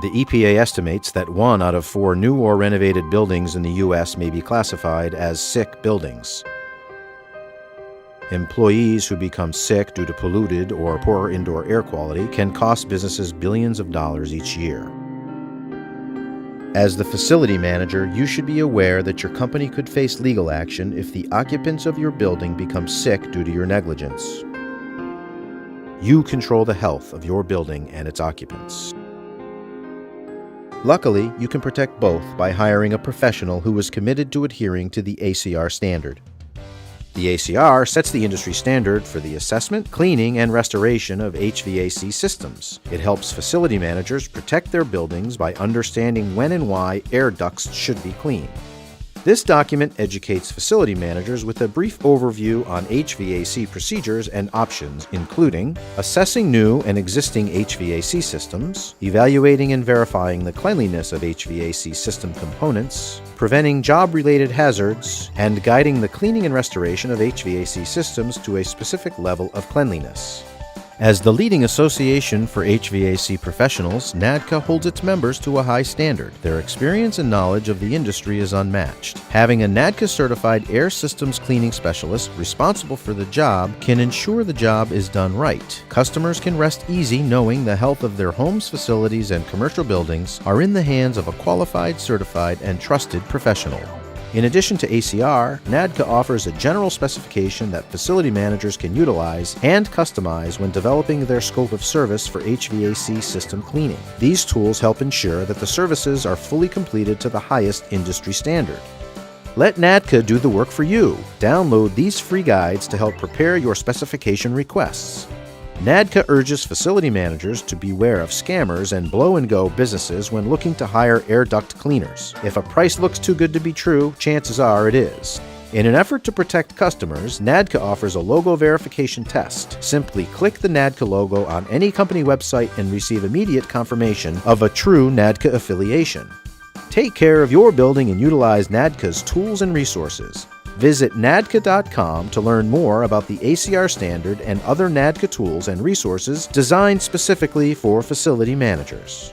The EPA estimates that 1 out of 4 new or renovated buildings in the U.S. may be classified as sick buildings. Employees who become sick due to polluted or poor indoor air quality can cost businesses billions of dollars each year. As the facility manager, you should be aware that your company could face legal action if the occupants of your building become sick due to your negligence. You control the health of your building and its occupants. Luckily, you can protect both by hiring a professional who is committed to adhering to the ACR standard. The ACR sets the industry standard for the assessment, cleaning, and restoration of HVAC systems. It helps facility managers protect their buildings by understanding when and why air ducts should be cleaned. This document educates facility managers with a brief overview on HVAC procedures and options, including assessing new and existing HVAC systems, evaluating and verifying the cleanliness of HVAC system components, preventing job-related hazards, and guiding the cleaning and restoration of HVAC systems to a specific level of cleanliness. As the leading association for HVAC professionals, NADCA holds its members to a high standard. Their experience and knowledge of the industry is unmatched. Having a NADCA-certified air systems cleaning specialist responsible for the job can ensure the job is done right. Customers can rest easy knowing the health of their homes, facilities, and commercial buildings are in the hands of a qualified, certified, and trusted professional. In addition to ACR, NADCA offers a general specification that facility managers can utilize and customize when developing their scope of service for HVAC system cleaning. These tools help ensure that the services are fully completed to the highest industry standard. Let NADCA do the work for you. Download these free guides to help prepare your specification requests. NADCA urges facility managers to beware of scammers and blow-and-go businesses when looking to hire air duct cleaners. If a price looks too good to be true, chances are it is. In an effort to protect customers, NADCA offers a logo verification test. Simply click the NADCA logo on any company website and receive immediate confirmation of a true NADCA affiliation. Take care of your building and utilize NADCA's tools and resources. Visit NADCA.com to learn more about the ACR standard and other NADCA tools and resources designed specifically for facility managers.